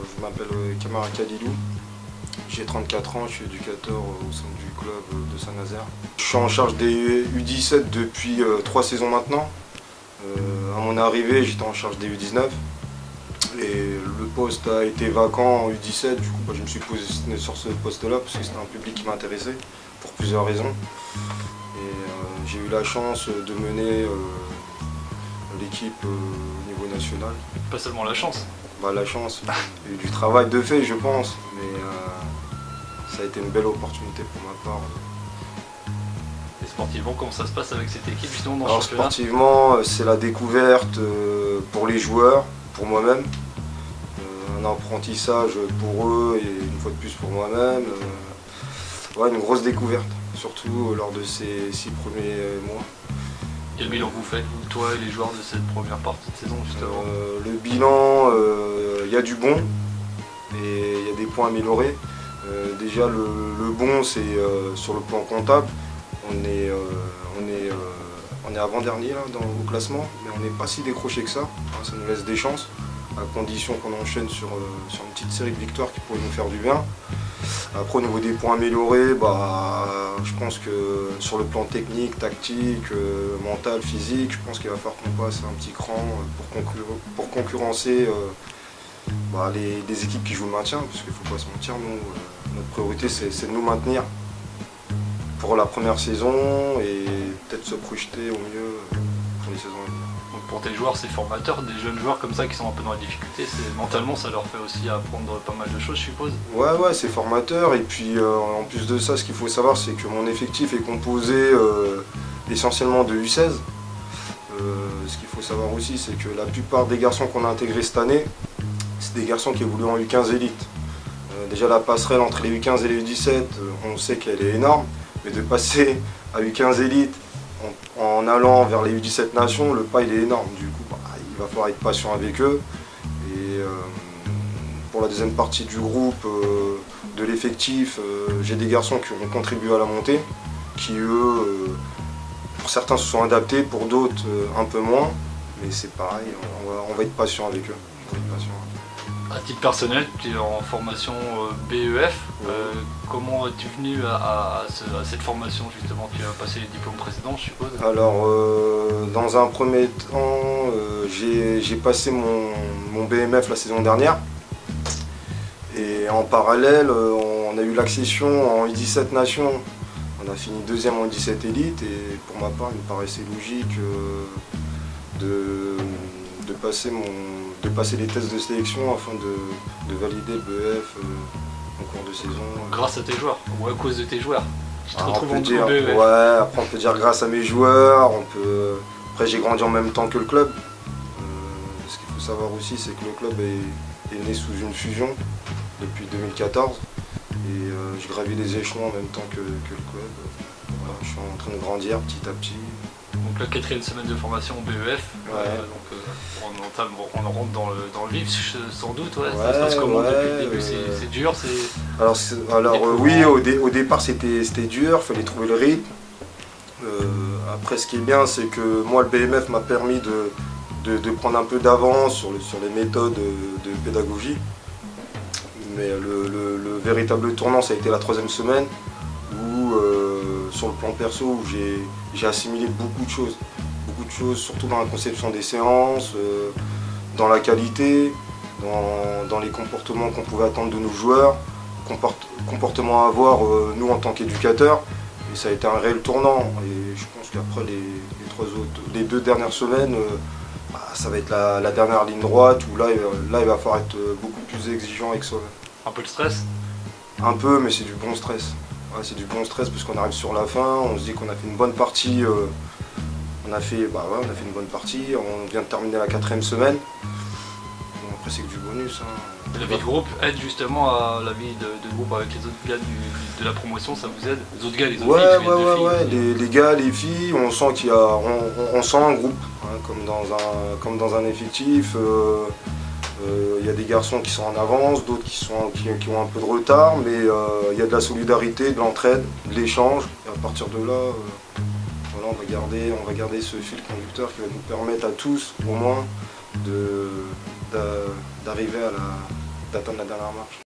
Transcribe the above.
je m'appelle Kamara Khalilou, j'ai 34 ans, je suis éducateur au sein du club de Saint-Nazaire. Je suis en charge des U17 depuis 3 saisons maintenant. À mon arrivée, j'étais en charge des U19 et le poste a été vacant en U17, du coup je me suis positionné sur ce poste-là parce que c'était un public qui m'intéressait pour plusieurs raisons. Et j'ai eu la chance de mener l'équipe au niveau national. Pas seulement la chance. Bah, la chance, il y a eu du travail de fait je pense, mais ça a été une belle opportunité pour ma part. Et sportivement, comment ça se passe avec cette équipe justement dans le Alors championnat? sportivement, c'est la découverte pour les joueurs, pour moi-même, un apprentissage pour eux et une fois de plus pour moi-même. Ouais, une grosse découverte, surtout lors de ces 6 premiers mois. Quel bilan vous faites, toi et les joueurs de cette première partie de saison justement? Le bilan, il y a du bon et il y a des points améliorés. Déjà le bon c'est sur le plan comptable, on est avant-dernier au classement, mais on n'est pas si décroché que ça, hein, ça nous laisse des chances, à condition qu'on enchaîne sur une petite série de victoires qui pourrait nous faire du bien. Après au niveau des points améliorés, je pense que sur le plan technique, tactique, mental, physique, je pense qu'il va falloir qu'on passe un petit cran pour concurrencer des équipes qui jouent le maintien, parce qu'il ne faut pas se mentir, nous, notre priorité c'est de nous maintenir pour la première saison et peut-être se projeter au mieux pour les saisons à venir. Donc pour tes joueurs, c'est formateur, des jeunes joueurs comme ça qui sont un peu dans la difficulté, mentalement ça leur fait aussi apprendre pas mal de choses je suppose? Ouais, c'est formateur et puis en plus de ça, ce qu'il faut savoir c'est que mon effectif est composé essentiellement de U16. Ce qu'il faut savoir aussi c'est que la plupart des garçons qu'on a intégrés cette année, c'est des garçons qui évoluent en U15 élite. Déjà la passerelle entre les U15 et les U17, on sait qu'elle est énorme, mais de passer à U15 élite en allant vers les U17 nations, le pas il est énorme. Du coup, il va falloir être patient avec eux. Et pour la deuxième partie du groupe, de l'effectif, j'ai des garçons qui ont contribué à la montée, qui eux, pour certains se sont adaptés, pour d'autres un peu moins. Mais c'est pareil, on va être patient avec eux. À titre personnel, tu es en formation BEF. Comment es-tu venu à cette formation justement? Tu as passé les diplômes précédents, je suppose? Alors, dans un premier temps, j'ai passé mon BMF la saison dernière. Et en parallèle, on a eu l'accession en U17 Nation. On a fini deuxième en U17 Elite et pour ma part, il me paraissait logique de passer les tests de sélection afin de valider le BEF en cours de saison. Grâce à tes joueurs, ou à cause de tes joueurs? Tu te Alors, retrouves on peut en dire, BEF. ouais, après on peut dire grâce à mes joueurs, après j'ai grandi en même temps que le club. Ce qu'il faut savoir aussi c'est que le club est né sous une fusion depuis 2014 et je gravis les échelons en même temps que le club. Voilà, je suis en train de grandir petit à petit. Donc la 4e semaine de formation BEF, Ouais. on rentre dans le vif sans doute, ouais. Ça se passe comment depuis le début? C'est dur, Oui, au départ c'était dur, il fallait trouver le rythme. Après ce qui est bien c'est que moi le BMF m'a permis de prendre un peu d'avance sur les méthodes de pédagogie. Mais le véritable tournant ça a été la 3e semaine où sur le plan perso où j'ai assimilé beaucoup de choses, surtout dans la conception des séances, dans la qualité, dans les comportements qu'on pouvait attendre de nos joueurs, comportements à avoir nous en tant qu'éducateurs. Et ça a été un réel tournant. Et je pense qu'après les 2 dernières semaines, ça va être la dernière ligne droite où là il va falloir être beaucoup plus exigeant avec soi-même. un peu de stress? Un peu, mais c'est du bon stress. Ouais, c'est du bon stress parce qu'on arrive sur la fin, on se dit qu'on a fait une bonne partie. On a fait une bonne partie, on vient de terminer la 4e semaine. Bon, après c'est que du bonus. Hein. La vie de groupe aide justement à la vie de groupe avec les autres gars de la promotion, ça vous aide? Les autres gars, les autres filles? Les gars, les filles, on sent on sent un groupe, hein, comme dans un effectif. Il y a des garçons qui sont en avance, d'autres qui ont un peu de retard, mais il y a de la solidarité, de l'entraide, de l'échange. Et à partir de là, voilà, on va garder ce fil conducteur qui va nous permettre à tous, au moins, d'arriver d'attendre la dernière marche.